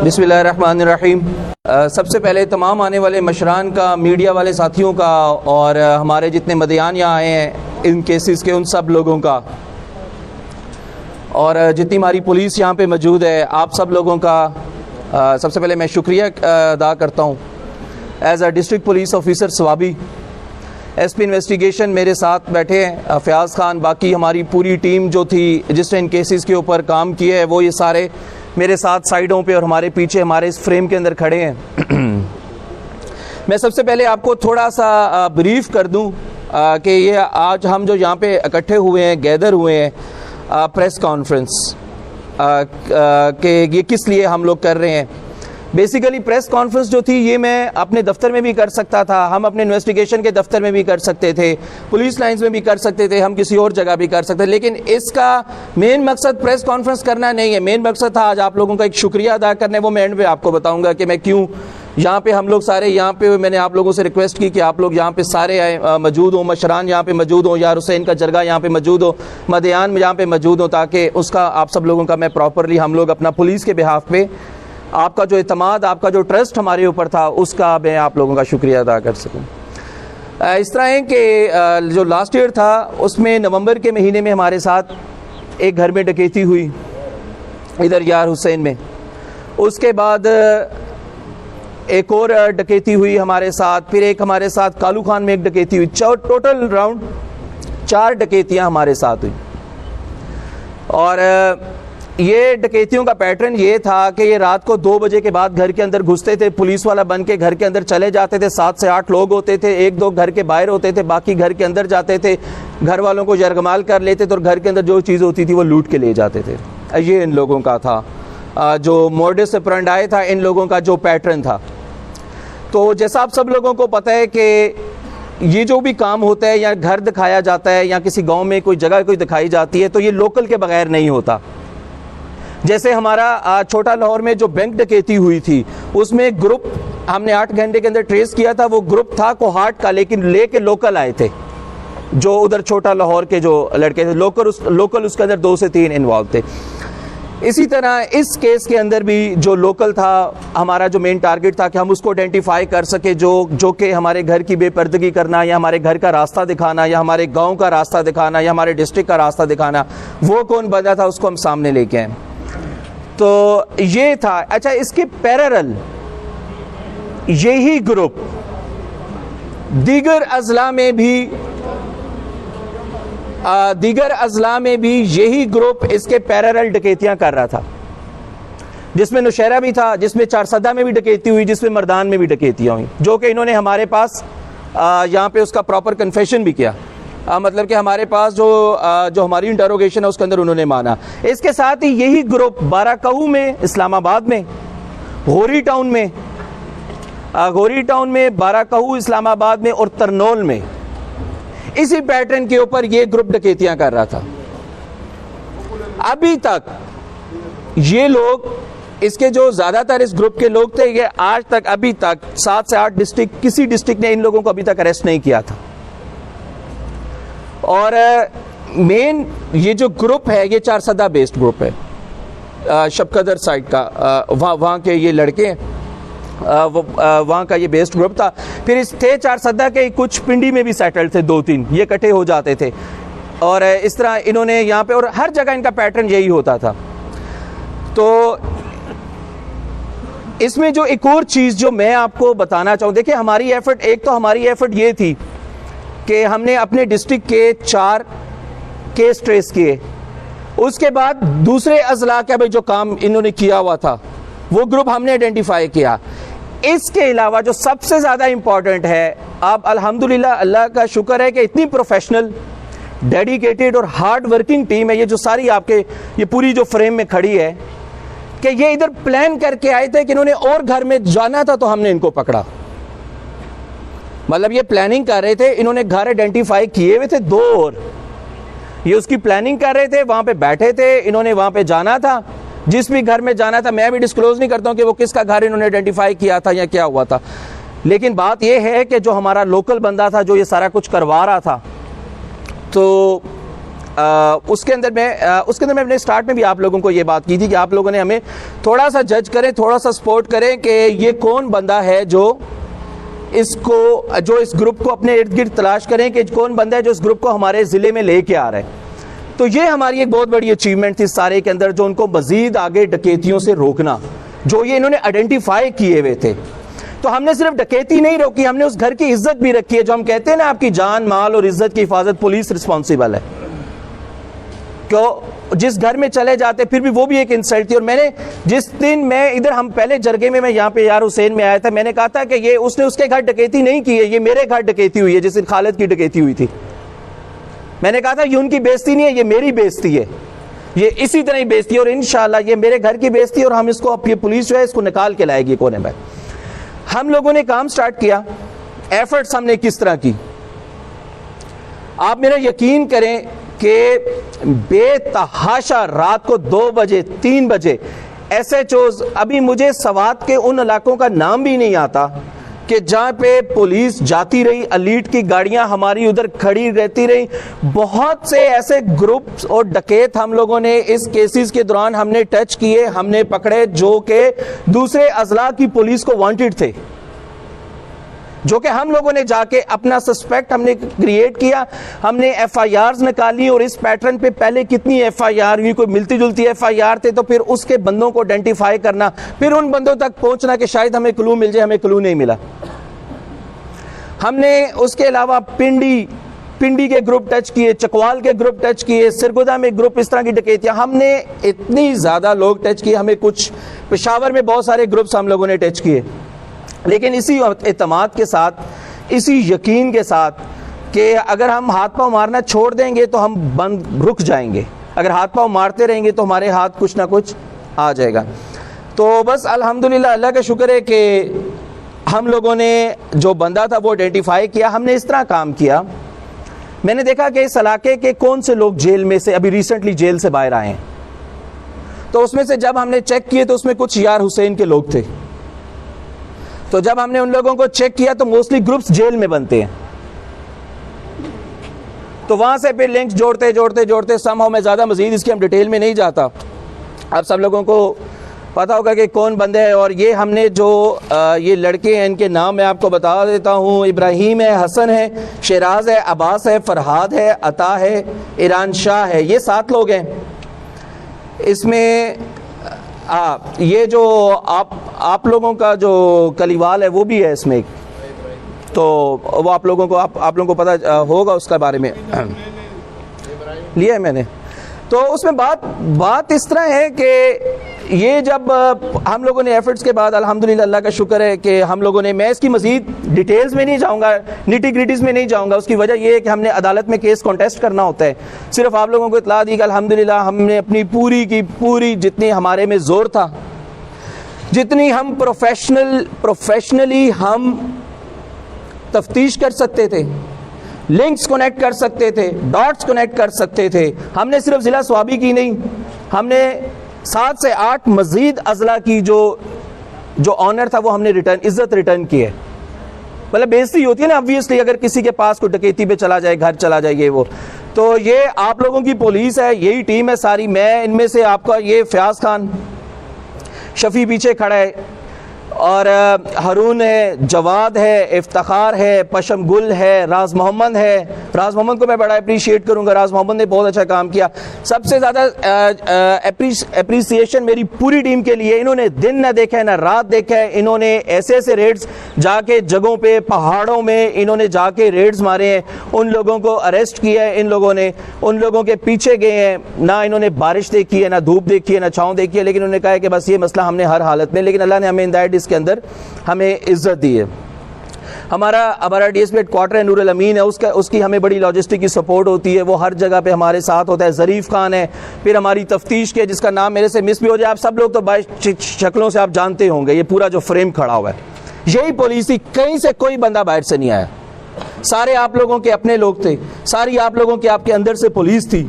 بسم اللہ الرحمن الرحیم۔ سب سے پہلے تمام آنے والے مشران کا، میڈیا والے ساتھیوں کا اور ہمارے جتنے مدعیان یہاں آئے ہیں ان کیسز کے، ان سب لوگوں کا، اور جتنی ہماری پولیس یہاں پہ موجود ہے، آپ سب لوگوں کا سب سے پہلے میں شکریہ ادا کرتا ہوں۔ As a district police officer Swabi, S P investigation میرے ساتھ بیٹھے ہیں فیاض خان، باقی ہماری پوری ٹیم جو تھی جس نے ان کیسز کے اوپر کام کیا ہے، وہ یہ سارے میرے ساتھ سائیڈوں پہ اور ہمارے پیچھے ہمارے اس فریم کے اندر کھڑے ہیں۔ میں سب سے پہلے آپ کو تھوڑا سا بریف کر دوں کہ یہ آج ہم جو یہاں پہ اکٹھے ہوئے ہیں، گیدر ہوئے ہیں پریس کانفرنس، کہ یہ کس لیے ہم لوگ کر رہے ہیں۔ بیسیکلی پریس کانفرنس جو تھی یہ میں اپنے دفتر میں بھی کر سکتا تھا، ہم اپنے انویسٹیگیشن کے دفتر میں بھی کر سکتے تھے، پولیس لائنز میں بھی کر سکتے تھے، ہم کسی اور جگہ بھی کر سکتے، لیکن اس کا مین مقصد پریس کانفرنس کرنا نہیں ہے۔ مین مقصد تھا آج آپ لوگوں کا ایک شکریہ ادا کرنا ہے، وہ میں اینڈ پہ آپ کو بتاؤں گا کہ میں کیوں یہاں پہ ہم لوگ سارے یہاں پہ، میں نے آپ لوگوں سے ریکویسٹ کی کہ آپ لوگ یہاں پہ سارے موجود ہوں، مشران یہاں پہ موجود ہوں، یار حسین کا جرگہ یہاں پہ موجود ہو، مدعیان یہاں پہ موجود ہوں، تاکہ اس کا آپ سب لوگوں کا میں پراپرلی ہم لوگ اپنا پولیس کے بہاف پہ آپ کا جو اعتماد، آپ کا جو ٹرسٹ ہمارے اوپر تھا، اس کا میں آپ لوگوں کا شکریہ ادا کر سکوں۔ اس طرح ہے کہ جو لاسٹ ایئر تھا اس میں نومبر کے مہینے میں ہمارے ساتھ ایک گھر میں ڈکیتی ہوئی ادھر یار حسین میں، اس کے بعد ایک اور ڈکیتی ہوئی ہمارے ساتھ، پھر ایک ہمارے ساتھ کالو خان میں ایک ڈکیتی ہوئی، ٹوٹل راؤنڈ 4 ڈکیتیاں ہمارے ساتھ ہوئی۔ اور یہ ڈکیتیوں کا پیٹرن یہ تھا کہ یہ رات کو 2 بجے کے بعد گھر کے اندر گھستے تھے، پولیس والا بن کے گھر کے اندر چلے جاتے تھے، 7 سے 8 لوگ ہوتے تھے، 1-2 گھر کے باہر ہوتے تھے، باقی گھر کے اندر جاتے تھے، گھر والوں کو یرغمال کر لیتے تھے اور گھر کے اندر جو چیز ہوتی تھی وہ لوٹ کے لے جاتے تھے۔ یہ ان لوگوں کا تھا جو موڈس اپرنڈائی تھا، ان لوگوں کا جو پیٹرن تھا۔ تو جیسا آپ سب لوگوں کو پتہ ہے کہ یہ جو بھی کام ہوتا ہے یا گھر دکھایا جاتا ہے یا کسی گاؤں میں کوئی جگہ کوئی دکھائی جاتی ہے تو یہ لوکل کے بغیر نہیں ہوتا۔ جیسے ہمارا چھوٹا لاہور میں جو بینک ڈکیتی ہوئی تھی، اس میں ایک گروپ ہم نے 8 گھنٹے کے اندر ٹریس کیا تھا، وہ گروپ تھا کوہاٹ کا، لیکن لے کے لوکل آئے تھے، جو ادھر چھوٹا لاہور کے جو لڑکے تھے، لوکل اس کے اندر 2 سے 3 انوالو تھے۔ اسی طرح اس کیس کے اندر بھی جو لوکل تھا، ہمارا جو مین ٹارگٹ تھا کہ ہم اس کو آئیڈینٹیفائی کر سکے جو کہ ہمارے گھر کی بے پردگی کرنا یا ہمارے گھر کا راستہ دکھانا یا ہمارے گاؤں کا راستہ دکھانا یا ہمارے ڈسٹرکٹ کا راستہ دکھانا، وہ کون بندہ تھا اس کو ہم سامنے لے کے آئے۔ تو یہ تھا۔ اچھا، اس کے پیرالل یہی گروپ دیگر اضلاع میں بھی یہی گروپ اس کے پیرالل ڈکیتیاں کر رہا تھا، جس میں نوشہرہ بھی تھا، جس میں چارسدہ میں بھی ڈکیتی ہوئی، جس میں مردان میں بھی ڈکیتیاں ہوئی، جو کہ انہوں نے ہمارے پاس یہاں پہ اس کا پراپر کنفیشن بھی کیا، مطلب کہ ہمارے پاس جو ہماری انٹروگیشن ہے اس کے اندر انہوں نے مانا۔ اس کے ساتھ ہی یہی گروپ بارہکہو میں، اسلام آباد میں، غوری ٹاؤن میں، بارہکہو اسلام آباد میں اور ترنول میں اسی پیٹرن کے اوپر یہ گروپ ڈکیتیاں کر رہا تھا۔ ابھی تک یہ لوگ، اس کے جو زیادہ تر اس گروپ کے لوگ تھے، یہ آج تک ابھی تک 7 سے 8 ڈسٹرکٹ، کسی ڈسٹرکٹ نے ان لوگوں کو ابھی تک اریسٹ نہیں کیا تھا۔ اور مین یہ جو گروپ ہے یہ چارسدہ بیسڈ گروپ ہے، شبقدر سائٹ کا، وہاں کے یہ لڑکے ہیں، وہاں کا یہ بیسڈ گروپ تھا۔ پھر اس تھے چارسدہ کے کچھ پنڈی میں بھی سیٹل تھے، 2-3 یہ اکٹھے ہو جاتے تھے، اور اس طرح انہوں نے یہاں پہ، اور ہر جگہ ان کا پیٹرن یہی ہوتا تھا۔ تو اس میں جو ایک اور چیز جو میں آپ کو بتانا چاہوں، دیکھیں ہماری ایفرٹ، ایک تو ہماری ایفرٹ یہ تھی کہ ہم نے اپنے ڈسٹرکٹ کے 4 کیس ٹریس کیے، اس کے بعد دوسرے اضلاع کا بھی جو کام انہوں نے کیا ہوا تھا وہ گروپ ہم نے آئیڈینٹیفائی کیا۔ اس کے علاوہ جو سب سے زیادہ امپورٹنٹ ہے، آپ الحمدللہ اللہ کا شکر ہے کہ اتنی پروفیشنل، ڈیڈیکیٹڈ اور ہارڈ ورکنگ ٹیم ہے یہ جو ساری آپ کے یہ پوری جو فریم میں کھڑی ہے، کہ یہ ادھر پلان کر کے آئے تھے کہ انہوں نے اور گھر میں جانا تھا تو ہم نے ان کو پکڑا۔ مطلب یہ پلاننگ کر رہے تھے، انہوں نے گھر آئیڈینٹیفائی کیے ہوئے تھے 2، اور یہ اس کی پلاننگ کر رہے تھے، وہاں پہ بیٹھے تھے، انہوں نے وہاں پہ جانا تھا، جس بھی گھر میں جانا تھا۔ میں بھی ڈسکلوز نہیں کرتا ہوں کہ وہ کس کا گھر انہوں نے آئیڈینٹیفائی کیا تھا یا کیا ہوا تھا، لیکن بات یہ ہے کہ جو ہمارا لوکل بندہ تھا جو یہ سارا کچھ کروا رہا تھا، تو اس کے اندر میں اپنے سٹارٹ میں بھی آپ لوگوں کو یہ بات کی تھی کہ آپ لوگوں نے ہمیں تھوڑا سا جج کریں, تھوڑا سا سپورٹ کریں کہ یہ کون بندہ ہے جو اس گروپ کو اپنے ارد گرد تلاش کریں کہ کون بندہ ہے جو اس گروپ کو ہمارے ضلع میں لے کے آ رہا ہے. تو یہ ہماری ایک بہت بڑی اچیومنٹ تھی سارے کے اندر, جو ان کو مزید آگے ڈکیتیوں سے روکنا, جو یہ انہوں نے آئیڈینٹیفائی کیے ہوئے تھے. تو ہم نے صرف ڈکیتی نہیں روکی, ہم نے اس گھر کی عزت بھی رکھی ہے. جو ہم کہتے ہیں نا آپ کی جان مال اور عزت کی حفاظت پولیس رسپانسیبل ہے, کیوں جس گھر میں چلے جاتے پھر بھی وہ بھی ایک انسلٹ تھی. اور میں نے جس دن میں ادھر ہم پہلے جرگے میں یہاں پہ یار حسین میں آیا تھا, میں نے کہا تھا کہ یہ اس نے اس کے گھر ڈکیتی نہیں کی ہے, یہ میرے گھر ڈکیتی ہوئی ہے جس دن خالد کی ڈکیتی ہوئی تھی. میں نے کہا تھا یہ ان کی بےزتی نہیں ہے, یہ میری بےزتی ہے, یہ اسی طرح ہی بےزتی ہے, اور انشاءاللہ یہ میرے گھر کی بےزتی ہے, اور ہم اس کو اب یہ پولیس جو ہے اس کو نکال کے لائے گی کونے میں. ہم لوگوں نے کام سٹارٹ کیا, ایفرٹس ہم نے کس طرح کی, آپ میرا یقین کریں کہ بے تحاشا رات کو 2 بجے 3 بجے ایس ایچ اوز, ابھی مجھے سوات کے ان علاقوں کا نام بھی نہیں آتا کہ جہاں پہ پولیس جاتی رہی, ایلیٹ کی گاڑیاں ہماری ادھر کھڑی رہتی رہی. بہت سے ایسے گروپس اور ڈکیت ہم لوگوں نے اس کیسز کے دوران ہم نے ٹچ کیے, ہم نے پکڑے, جو کہ دوسرے اضلاع کی پولیس کو وانٹڈ تھے, جو کہ ہم لوگوں نے جا کے اپنا سسپیکٹ ہم نے کریٹ کیا, ہم نے ایف آئی آرز نکالی. اور اس پیٹرن پہ پہلے کتنی ایف آئی آر ہوئی, کوئی ملتی جلتی ایف آئی آر تھے, تو پھر اس کے بندوں کو آئیڈینٹیفائی کرنا, پھر ان بندوں تک پہنچنا کہ شاید ہمیں کلو مل جائے, ہمیں کلو نہیں ملا. ہم نے اس کے علاوہ پنڈی کے گروپ ٹچ کیے, چکوال کے گروپ ٹچ کیے, سرگودا میں گروپ, اس طرح کی ڈکیتیاں ہم نے اتنی زیادہ لوگ ٹچ کیے. ہمیں کچھ پشاور میں بہت سارے گروپس ہم لوگوں نے ٹچ کیے, لیکن اسی اعتماد کے ساتھ, اسی یقین کے ساتھ کہ اگر ہم ہاتھ پاؤں مارنا چھوڑ دیں گے تو ہم رک جائیں گے, اگر ہاتھ پاؤں مارتے رہیں گے تو ہمارے ہاتھ کچھ نہ کچھ آ جائے گا. تو بس الحمدللہ اللہ کا شکر ہے کہ ہم لوگوں نے جو بندہ تھا وہ آئیڈینٹیفائی کیا. ہم نے اس طرح کام کیا, میں نے دیکھا کہ اس علاقے کے کون سے لوگ جیل میں سے ابھی ریسنٹلی جیل سے باہر آئے ہیں, تو اس میں سے جب ہم نے چیک کیے تو اس میں کچھ یار حسین کے لوگ تھے. تو جب ہم نے ان لوگوں کو چیک کیا تو موسٹلی گروپس جیل میں بنتے ہیں, تو وہاں سے پھر لنکس جوڑتے سم ہاؤ, میں زیادہ مزید اس کی ہم ڈیٹیل میں نہیں جاتا, آپ سب لوگوں کو پتا ہوگا کہ کون بندے ہیں. اور یہ ہم نے جو یہ لڑکے ہیں ان کے نام میں آپ کو بتا دیتا ہوں, ابراہیم ہے, حسن ہے, شیراز ہے, عباس ہے, فرحاد ہے, عطا ہے, ایران شاہ ہے, یہ 7 لوگ ہیں. اس میں یہ جو آپ لوگوں کا جو کلیوال ہے وہ بھی ہے اس میں, تو وہ آپ لوگوں کو پتہ ہوگا اس کے بارے میں, لیا ہے میں نے. تو اس میں بات اس طرح ہے کہ یہ جب ہم لوگوں نے ایفرٹس کے بعد الحمدللہ اللہ کا شکر ہے کہ ہم لوگوں نے, میں اس کی مزید ڈیٹیلز میں نہیں جاؤں گا, نیٹی گریٹیز میں نہیں جاؤں گا. اس کی وجہ یہ ہے کہ ہم نے عدالت میں کیس کانٹیسٹ کرنا ہوتا ہے. صرف آپ لوگوں کو اطلاع دی کہ الحمدللہ ہم نے اپنی پوری جتنی ہمارے میں زور تھا, جتنی ہم پروفیشنلی ہم تفتیش کر سکتے تھے, لنکس کنیکٹ کر سکتے تھے, ڈاٹس کنیکٹ کر سکتے تھے, ہم نے صرف ضلع سوابی کی نہیں, ہم نے 7 سے 8 مزید اضلاع کی جو آنر تھا وہ ہم نے عزت ریٹرن کی ہے. مطلب بےزتی ہوتی ہے نا obviously, اگر کسی کے پاس کوئی ڈکیتی پہ چلا جائے, گھر چلا جائے, یہ وہ, تو یہ آپ لوگوں کی پولیس ہے, یہی ٹیم ہے ساری. میں ان میں سے آپ کا یہ فیاض خان, شفیع پیچھے کھڑا ہے, اور ہارون ہے, جواد ہے, افتخار ہے, پشم گل ہے, راز محمد ہے. راز محمد کو میں بڑا اپریشیٹ کروں گا, راز محمد نے بہت اچھا کام کیا. سب سے زیادہ اپریسیشن میری پوری ٹیم کے لیے, انہوں نے دن نہ دیکھا ہے نہ رات دیکھا ہے, انہوں نے ایسے ریڈز جا کے جگہوں پہ پہاڑوں میں انہوں نے جا کے ریڈز مارے ہیں, ان لوگوں کو اریسٹ کیا ہے, ان لوگوں نے ان لوگوں کے پیچھے گئے ہیں, نہ انہوں نے بارش دیکھی ہے, نہ دھوپ دیکھی ہے, نہ چھاؤں دیکھی ہے, لیکن انہوں نے کہا ہے کہ بس یہ مسئلہ ہم نے ہر حالت میں, لیکن اللہ نے ہمیں ہدایت اس کے اندر ہمیں عزت دی ہے. ہمارا D S P headquarter ہے, نور الامین ہے, اس کی ہمیں بڑی لاجسٹک کی سپورٹ ہوتی ہے, وہ ہر جگہ پہ ہمارے ساتھ ہوتا ہے. ظریف خان ہے, پھر ہماری تفتیش کے جس کا نام میرے سے مس بھی ہو جائے, آپ سب لوگ تو شکلوں سے آپ جانتے ہوں گے, یہ پورا جو فریم کھڑا ہوا ہے یہی پولیس تھی, کہیں سے کوئی بندہ باہر سے نہیں آیا, سارے آپ لوگوں کے اپنے لوگ تھے, ساری آپ لوگوں کے آپ کے اندر سے پولیس تھی.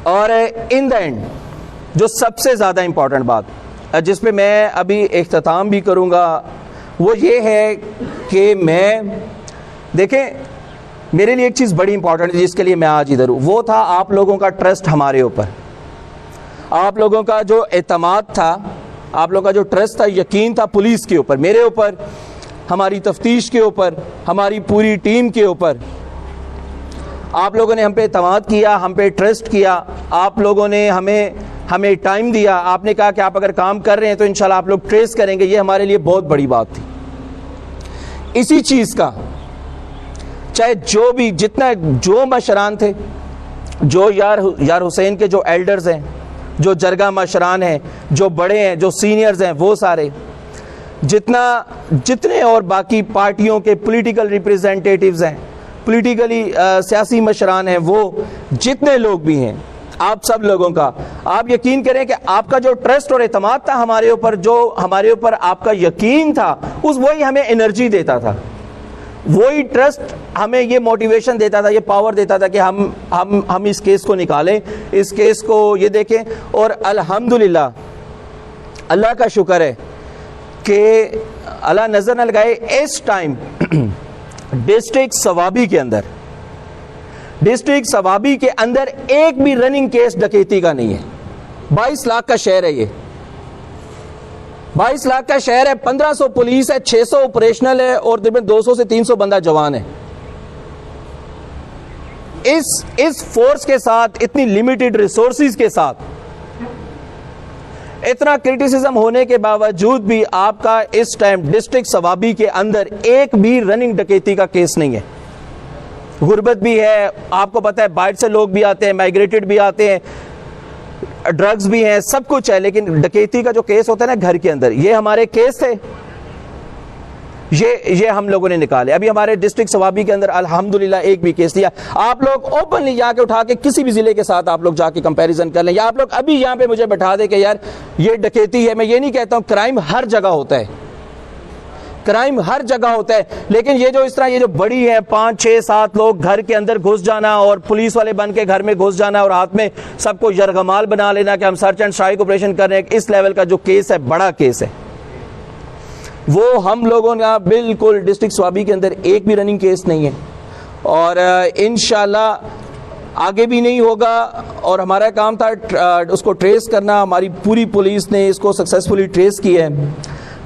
اور ان دا اینڈ جو سب سے زیادہ امپورٹنٹ بات جس پہ میں ابھی اختتام بھی کروں گا وہ یہ ہے کہ دیکھیں میرے لیے ایک چیز بڑی امپورٹنٹ ہے جس کے لیے میں آج ادھر ہوں، وہ تھا آپ لوگوں کا ٹرسٹ ہمارے اوپر، آپ لوگوں کا جو اعتماد تھا، آپ لوگوں کا جو ٹرسٹ تھا، یقین تھا پولیس کے اوپر، میرے اوپر، ہماری تفتیش کے اوپر، ہماری پوری ٹیم کے اوپر۔ آپ لوگوں نے ہم پہ اعتماد کیا، ہم پہ ٹرسٹ کیا، آپ لوگوں نے ہمیں ٹائم دیا، آپ نے کہا کہ آپ اگر کام کر رہے ہیں تو انشاءاللہ آپ لوگ ٹریس کریں گے، یہ ہمارے لیے بہت بڑی بات تھی۔ اسی چیز کا چاہے جو مشران تھے، جو یار حسین کے جو ایلڈرز ہیں، جو جرگہ مشران ہیں، جو بڑے ہیں، جو سینئرز ہیں، وہ سارے جتنے اور باقی پارٹیوں کے پولیٹیکل ریپریزنٹیٹیوز ہیں، پولیٹیکلی سیاسی مشران ہیں، وہ جتنے لوگ بھی ہیں، آپ سب لوگوں کا آپ یقین کریں کہ آپ کا جو ٹرسٹ اور اعتماد تھا ہمارے اوپر، جو ہمارے اوپر آپ کا یقین تھا، وہی ہمیں انرجی دیتا تھا، وہی ٹرسٹ ہمیں یہ موٹیویشن دیتا تھا، یہ پاور دیتا تھا کہ ہم اس کیس کو نکالیں، اس کیس کو یہ دیکھیں۔ اور الحمدللہ اللہ کا شکر ہے کہ اللہ نظر نہ لگائے، اس ٹائم ڈسٹرکٹ ثوابی کے اندر ایک بھی رننگ کیس ڈکیتی کا نہیں ہے۔ 22 لاکھ کا شہر ہے، یہ 22 لاکھ کا شہر ہے، 1500 پولیس ہے، 600 آپریشنل ہے، اور تقریباً 200 سے 300 بندہ جوان ہے۔ اس فورس کے ساتھ، اتنی لمیٹڈ ریسورسز کے ساتھ، اتنا کرٹیسزم ہونے کے باوجود بھی آپ کا اس ٹائم ڈسٹرکٹ ثوابی کے اندر ایک بھی رننگ ڈکیتی کا کیس نہیں ہے۔ غربت بھی ہے، آپ کو پتہ ہے، باہر سے لوگ بھی آتے ہیں، مائگریٹڈ بھی آتے ہیں، ڈرگز بھی ہیں، سب کچھ ہے، لیکن ڈکیتی کا جو کیس ہوتا ہے نا گھر کے اندر، یہ ہمارے کیس تھے، یہ ہم لوگوں نے نکالے۔ ابھی ہمارے ڈسٹرکٹ ثوابی کے اندر الحمدللہ ایک بھی کیس دیا۔ آپ لوگ اوپنلی جا کے اٹھا کے کسی بھی ضلع کے ساتھ آپ لوگ جا کے کمپیریزن کر لیں، یا آپ لوگ ابھی یہاں پہ مجھے بٹھا دیں کہ یار یہ ڈکیتی ہے۔ میں یہ نہیں کہتا ہوں، کرائم ہر جگہ ہوتا ہے، کرائم ہر جگہ ہوتا ہے، لیکن یہ جو اس طرح یہ جو بڑی ہے 5 6 7 لوگ گھر کے اندر گھس جانا اور پولیس والے بن کے گھر میں گھس جانا اور ہاتھ میں سب کو یرغمال بنا لینا کہ ہم سرچ اینڈ اسٹرائک آپریشن کر رہے ہیں، اس لیول کا جو کیس ہے، بڑا کیس ہے، وہ ہم لوگوں نے بالکل ڈسٹرکٹ ثوابی کے اندر ایک بھی رننگ کیس نہیں ہے، اور انشاءاللہ آگے بھی نہیں ہوگا۔ اور ہمارا کام تھا اس کو ٹریس کرنا، ہماری پوری پولیس نے اس کو سکسیسفلی ٹریس کیا ہے۔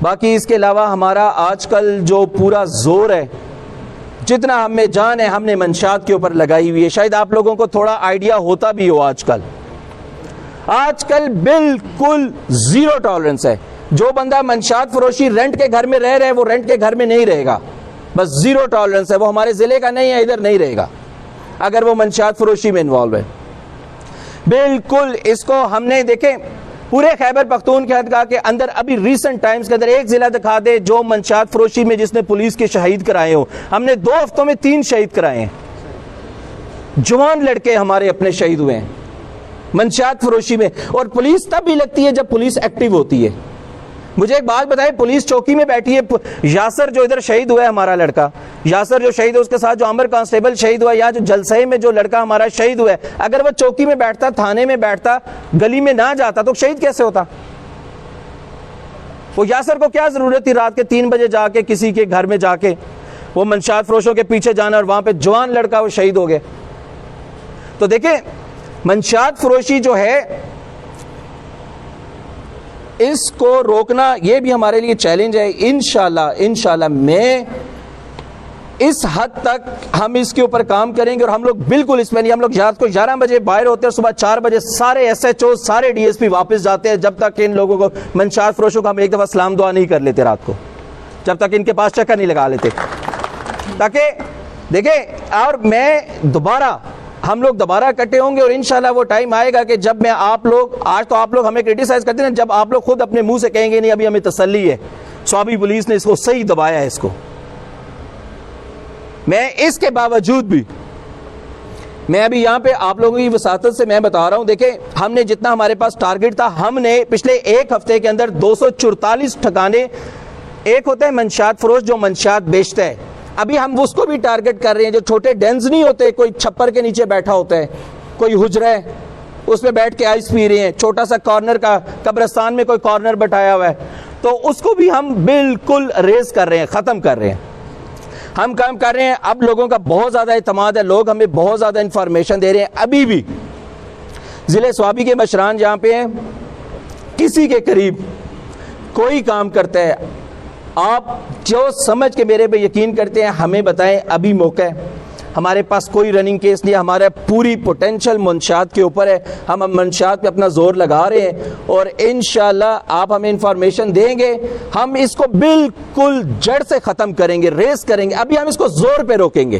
باقی اس کے علاوہ ہمارا آج کل جو پورا زور ہے، جتنا ہم میں جان ہے، ہم نے منشیات کے اوپر لگائی ہوئی ہے۔ شاید آپ لوگوں کو تھوڑا آئیڈیا ہوتا بھی ہو، آج کل بالکل زیرو ٹالرنس ہے۔ جو بندہ منشیات فروشی رینٹ کے گھر میں رہ رہے، وہ رینٹ کے گھر میں نہیں رہے گا، بس زیرو ٹالرنس ہے، وہ ہمارے ضلع کا نہیں ہے، ادھر نہیں رہے گا اگر وہ منشیات فروشی میں انوالو ہے۔ بالکل اس کو ہم نے دیکھیں پورے خیبر پختونخوا کے اندر ابھی ریسنٹ ٹائمز کے اندر ایک ضلع دکھا دے جو منشیات فروشی میں جس نے پولیس کے شہید کرائے ہو۔ ہم نے 2 ہفتوں میں 3 شہید کرائے ہیں، جوان لڑکے ہمارے اپنے شہید ہوئے ہیں منشیات فروشی میں۔ اور پولیس تب بھی لگتی ہے جب پولیس ایکٹیو ہوتی ہے۔ مجھے ایک بات بتائیں، پولیس چوکی میں بیٹھی ہے، یاسر جو ادھر شہید ہوا ہے ہمارا لڑکا، یاسر جو شہید ہے، اس کے ساتھ جو عمر کانسٹیبل شہید ہوا ہے، یا جو جلسے میں جو لڑکا ہمارا شہید ہوا ہے، اگر وہ چوکی میں بیٹھتا، تھانے میں بیٹھتا، گلی میں نہ جاتا تو شہید کیسے ہوتا؟ وہ یاسر کو کیا ضرورت تھی رات کے 3 بجے جا کے کسی کے گھر میں جا کے وہ منشیات فروشوں کے پیچھے جانا، اور وہاں پہ جوان لڑکا وہ شہید ہو گیا۔ تو دیکھیں منشیات فروشی جو ہے، اس کو روکنا یہ بھی ہمارے لیے چیلنج ہے۔ انشاءاللہ میں اس حد تک ہم اس کے اوپر کام کریں گے، اور ہم لوگ بالکل اس میں نہیں، ہم لوگ رات کو 11 بجے باہر ہوتے ہیں، صبح 4 بجے سارے SHO سارے DSP واپس جاتے ہیں، جب تک ان لوگوں کو منشیات فروشوں کو ہم ایک دفعہ سلام دعا نہیں کر لیتے رات کو، جب تک ان کے پاس چکر نہیں لگا لیتے، تاکہ دیکھیں۔ اور ہم لوگ دوبارہ اکٹھے ہوں گے، اور انشاءاللہ وہ ٹائم آئے گا کہ جب میں آج تو آپ لوگ ہمیں کرٹیسائز کرتے ہیں، جب آپ لوگ خود اپنے منہ سے کہیں گے نہیں ابھی ہمیں تسلی ہے، ثوابی پولیس نے اس کو صحیح دبایا ہے۔ اس کو میں اس کے باوجود بھی میں ابھی یہاں پہ آپ لوگوں کی وساطت سے میں بتا رہا ہوں، دیکھیں ہم نے جتنا ہمارے پاس ٹارگٹ تھا، ہم نے پچھلے 1 ہفتے کے اندر 244 ٹھکانے، ایک ہوتا ہے منشیات فروش جو منشیات بیچتا ہے، ابھی ہم اس کو بھی ٹارگٹ کر رہے ہیں، جو چھوٹے ڈینز نہیں ہوتے، کوئی چھپر کے نیچے بیٹھا ہوتا ہے، کوئی حجرہ ہے اس میں بیٹھ کے آئس پی رہے ہیں، چھوٹا سا کارنر کا قبرستان میں کوئی کارنر بٹھایا ہوا ہے، تو اس کو بھی ہم بالکل ریز کر رہے ہیں، ختم کر رہے ہیں۔ ہم کام کر رہے ہیں. اب لوگوں کا بہت زیادہ اعتماد ہے, لوگ ہمیں بہت زیادہ انفارمیشن دے رہے ہیں. ابھی بھی ضلع سوابی کے مشران جہاں پہ ہیں, کسی کے قریب کوئی کام کرتا ہے, آپ جو سمجھ کے میرے پہ یقین کرتے ہیں ہمیں بتائیں. ابھی موقع ہے, ہمارے پاس کوئی رننگ کیس نہیں ہے, ہمارا پوری پوٹینشل منشیات کے اوپر ہے. ہم منشیات پہ اپنا زور لگا رہے ہیں اور انشاءاللہ آپ ہمیں انفارمیشن دیں گے, ہم اس کو بالکل جڑ سے ختم کریں گے, ریس کریں گے. ابھی ہم اس کو زور پہ روکیں گے,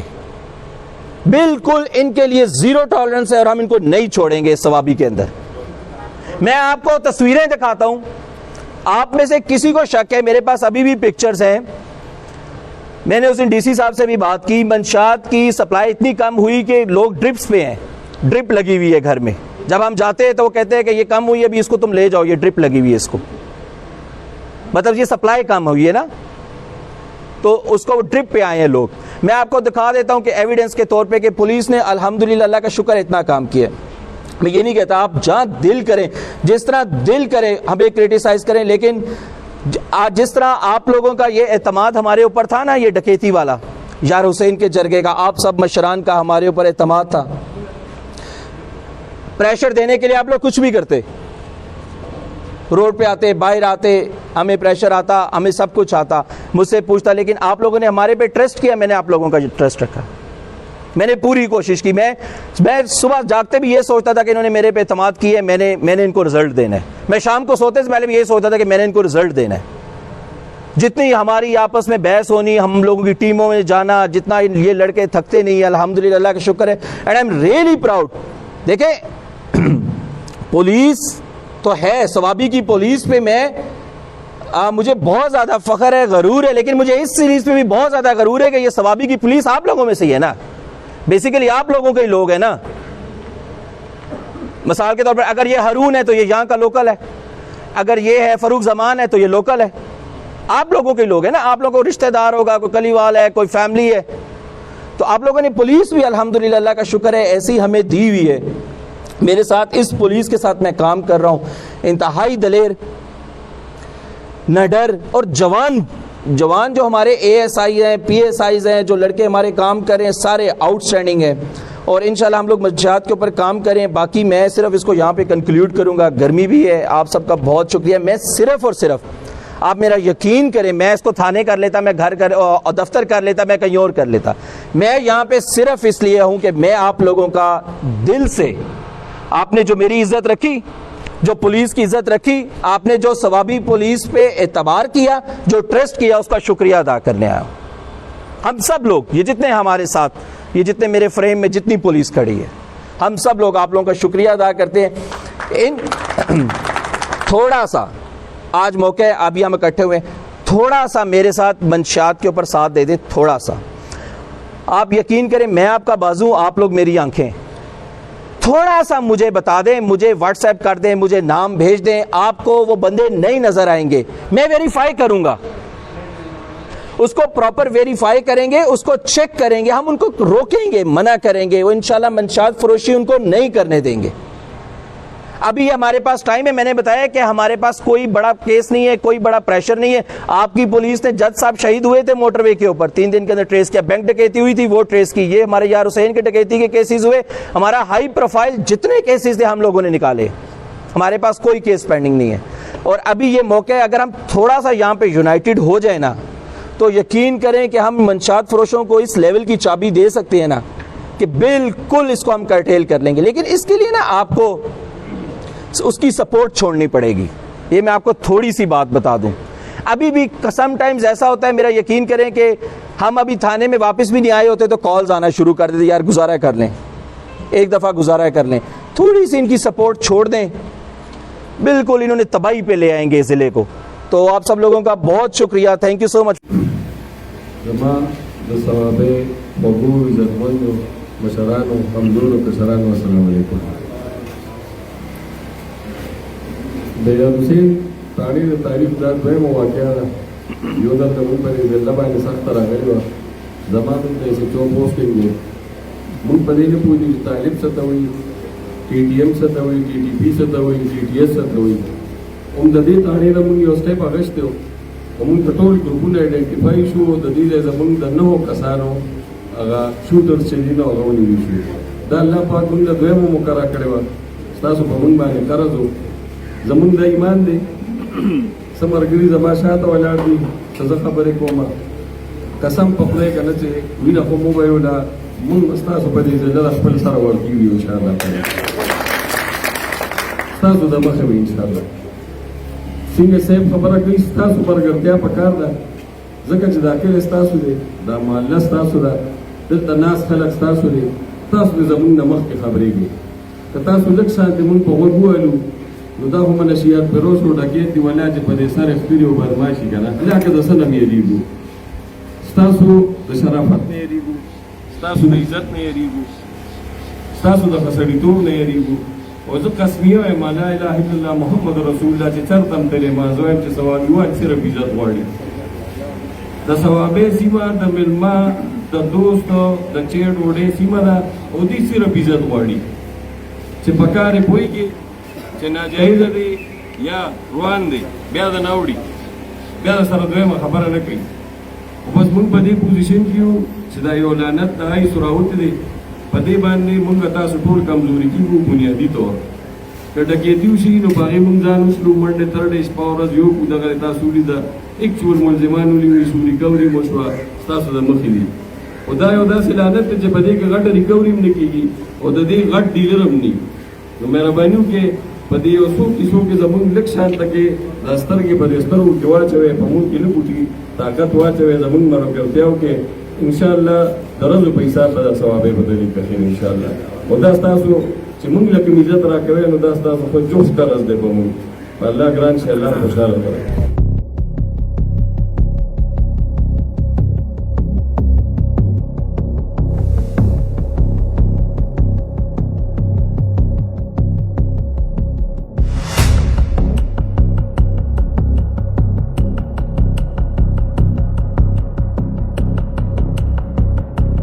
بالکل ان کے لیے زیرو ٹالرنس ہے اور ہم ان کو نہیں چھوڑیں گے سوابی کے اندر. میں آپ کو تصویریں دکھاتا ہوں, آپ میں سے کسی کو شک ہے, میرے پاس ابھی بھی پکچرز ہیں. میں نے اس دن ڈی سی صاحب سے بھی بات کی, منشیات کی سپلائی اتنی کم ہوئی کہ لوگ ڈرپس پہ ہیں, ڈرپ لگی ہوئی ہے گھر میں. جب ہم جاتے ہیں تو وہ کہتے ہیں کہ یہ کم ہوئی ہے, ابھی اس کو تم لے جاؤ, یہ ڈرپ لگی ہوئی ہے اس کو. مطلب یہ سپلائی کم ہوئی ہے نا, تو اس کو ڈرپ پہ آئے ہیں لوگ. میں آپ کو دکھا دیتا ہوں کہ ایویڈنس کے طور پہ کہ پولیس نے الحمدللہ اللہ کا شکر اتنا کام کیا. میں یہ نہیں کہتا, آپ جہاں دل کریں, جس طرح دل کرے ہمیں کرٹیسائز کریں, لیکن جس طرح آپ لوگوں کا یہ اعتماد ہمارے اوپر تھا نا, یہ ڈکیتی والا یار حسین کے جرگے کا, آپ سب مشران کا ہمارے اوپر اعتماد تھا. پریشر دینے کے لیے آپ لوگ کچھ بھی کرتے, روڈ پہ آتے, باہر آتے, ہمیں پریشر آتا, ہمیں سب کچھ آتا, مجھ سے پوچھتا, لیکن آپ لوگوں نے ہمارے پہ ٹرسٹ کیا, میں نے آپ لوگوں کا ٹرسٹ رکھا. میں نے پوری کوشش کی. میں صبح جاگتے بھی یہ سوچتا تھا کہ انہوں نے میرے پہ اعتماد کی ہے, میں نے ان کو رزلٹ دینا ہے. میں شام کو سوتے سے پہلے بھی یہ سوچتا تھا کہ میں نے ان کو رزلٹ دینا ہے. جتنی ہماری آپس میں بحث ہونی, ہم لوگوں کی ٹیموں میں جانا, جتنا یہ لڑکے تھکتے نہیں, الحمدللہ اللہ کا شکر ہے. And I am really proud. دیکھیں پولیس تو ہے, سوابی کی پولیس پہ مجھے بہت زیادہ فخر ہے, غرور ہے, لیکن مجھے اس سیریز پہ بھی بہت زیادہ غرور ہے کہ یہ سوابی کی پولیس آپ لوگوں میں سے ہی ہے نا. بیسیکلی آپ لوگوں کے ہی لوگ ہیں نا. مثال کے طور پر اگر یہ ہارون ہے تو یہ یہاں کا لوکل ہے, اگر یہ ہے فاروق زمان ہے تو یہ لوکل ہے, آپ لوگوں کے لوگ ہیں نا. آپ لوگوں کو رشتہ دار ہوگا, کوئی کلیوال ہے, کوئی فیملی ہے, تو آپ لوگوں نے پولیس بھی الحمدللہ اللہ کا شکر ہے ایسی ہمیں دی ہوئی ہے. میرے ساتھ اس پولیس کے ساتھ میں کام کر رہا ہوں, انتہائی دلیر, نہ ڈر, اور جوان جو ہمارے اے ایس آئی ہیں, پی ایس آئیز ہیں, جو لڑکے ہمارے کام کر رہے ہیں, سارے آؤٹ اسٹینڈنگ ہیں. اور انشاءاللہ ہم لوگ منشیات کے اوپر کام کریں. باقی میں صرف اس کو یہاں پہ کنکلیوڈ کروں گا, گرمی بھی ہے, آپ سب کا بہت شکریہ. میں صرف اور صرف, آپ میرا یقین کریں, میں اس کو تھانے کر لیتا, میں گھر دفتر کر لیتا, میں کہیں اور کر لیتا. میں یہاں پہ صرف اس لیے ہوں کہ میں آپ لوگوں کا دل سے, آپ نے جو میری عزت رکھی, جو پولیس کی عزت رکھی, آپ نے جو سوابی پولیس پہ اعتبار کیا, جو ٹرسٹ کیا, اس کا شکریہ ادا کرنے آیا ہوں. ہم سب لوگ, یہ جتنے ہمارے ساتھ, یہ جتنے میرے فریم میں جتنی پولیس کھڑی ہے, ہم سب لوگ آپ لوگوں کا شکریہ ادا کرتے ہیں. تھوڑا سا آج موقع ہے, ابھی ہم اکٹھے ہوئے, تھوڑا سا میرے ساتھ منشیات کے اوپر ساتھ دے دیں, تھوڑا سا. آپ یقین کریں, میں آپ کا بازو, آپ لوگ میری آنکھیں. تھوڑا سا مجھے بتا دیں, مجھے واٹس ایپ کر دیں, مجھے نام بھیج دیں, آپ کو وہ بندے نہیں نظر آئیں گے, میں ویریفائی کروں گا, اس کو پراپر ویریفائی کریں گے, اس کو چیک کریں گے, ہم ان کو روکیں گے, منع کریں گے, وہ انشاءاللہ منشیات فروشی ان کو نہیں کرنے دیں گے. ابھی ہمارے پاس ٹائم ہے, میں نے بتایا کہ ہمارے پاس کوئی بڑا کیس نہیں ہے, کوئی بڑا پریشر نہیں ہے. آپ کی پولیس نے, جج صاحب شہید ہوئے تھے موٹر وے کے اوپر, 3 دن کے اندر ٹریس کیا. بینک ڈکیتی ہوئی تھی, وہ ٹریس کی. یہ ہمارے یار حسین کے ڈکیتی کے کیسز ہوئے, ہمارا ہائی پروفائل جتنے کیسز تھے ہم لوگوں نے نکالے. ہمارے پاس کوئی کیس پینڈنگ نہیں ہے. اور ابھی یہ موقع ہے, اگر ہم تھوڑا سا یہاں پہ یونائٹڈ ہو جائے نا, تو یقین کریں کہ ہم منشیات فروشوں کو اس لیول کی چابی دے سکتے ہیں نا کہ بالکل اس کو ہم کرٹیل کر لیں گے. لیکن اس کے لیے نا آپ کو اس کی سپورٹ چھوڑنی پڑے گی. یہ میں آپ کو تھوڑی سی بات بتا دوں, ابھی بھی سم ٹائمز ایسا ہوتا ہے, میرا یقین کریں کہ ہم ابھی تھانے میں واپس بھی نہیں آئے ہوتے تو کالز آنا شروع کر دیتے, یار گزارا کر لیں, ایک دفعہ گزارا کر لیں. تھوڑی سی ان کی سپورٹ چھوڑ دیں, بالکل انہوں نے تباہی پہ لے آئیں گے ضلع کو. تو آپ سب لوگوں کا بہت شکریہ, تھینک یو سو مچ. السلام علیکم. د یار حسین تاریخ د تعریف دا دویمه واقعه ده. یو دلته موږ په دې ځله باندې سخته راغلې وه. زما نوم د SHO پوسټینګ دی. موږ په دې نه پوهېږو چې طالب څه ته وایي, TTM څه ته وایي, TTP څه ته وایي, TTS څه ته وایي. هم د دې تاڼې نه موږ یو سټیپ اخیستی و, موږ ته ټول ګروپونه آیډنټیفای شو د دې ځای زموږ د 9 کسانو هغه شوټرز چې دي نو هغه ونیول شو دا الله پاک موږ له دویمه مقرره کړې وه ستاسو په موږ باندې قرض و زموږ د ایمان دی څه ملګري زما شاته ولاړ دي څه زه خبرې کوم قسم په خدای که نه چې وینه خو مو به یو له موږ ستاسو په دې ځای له خپل سره ورکېږو انشاءالله ستاسو د مخه وي انشاءالله څنګه صاحب خبره کوي ستاسو ملګرتیا پکار ده ځکه چې دا کلی ستاسو دی دا محله ستاسو ده دلته ناس خلک ستاسو دی تاسو د زموږ نه مخکې خبرېږئ که تاسو لږ شانتې مونږ په غوږ وویلو نو دا خو منشیات فروش و ډکیت دي ولا چې په دې سر اختري او بدماشي که نه لا که د څه نه م یېرېږو ستاسو د شرافت نه یېرېږو ستاسو د عزت نه یېرېږو ستاسو د ښه سړیتوب نه یېرېږو او زه قسمیه وایم لا اله الا الله محمد رسول الله چې چېرته هم تللی ما زه وایم چې ثوابي صرف عزت غواړي د ثوابۍ سیمه د مېلمه د دوستو د چای ډوډۍ سیمه ده او دې صرف عزت غواړي چې په کار یې پوهېږي چې ناجایزه دی یا روان دی بیا د نه وړي بیا د سره دویمه خبره نه کوي خو بس مونږ په دې پوزیشن کې یو چې دا یو لعنت د آیس راوتې دی په دې باندې مونږ تاسو ټول کمزوري کېږو بنیادي طور که ډکیتي وشي نو په هغې مونږ ځان وسلو منډې ترډې شپه ورځ یو کړو دغه تاسو ولیده ایکچوال ملزمان ونیوي شو ریکوري مو شوه ستاسو د مخې دي خو دا یو داسې لعنت دی چې په دې کې غټه ریکوري هم نه کېږي او د دې غټ ډیلر هم نه نو مهرباني وکړئ په دې یو څو کیسو کې زموږ لږ شانته کې دا سترګې په دې سترګو کې واچوئ په موږ کې نه پوټي طاقت واچوئ زموږ ملګرتیا وکړئ انشاءالله د ورځو په حساب به دا ثوابې بدلې کښې انشاءالله او دا ستاسو چې موږ له کوم عزت راکوئ نو دا ستاسو په جوش قرض دی په موږ په الله ګران شي الله خوشحاله کړئ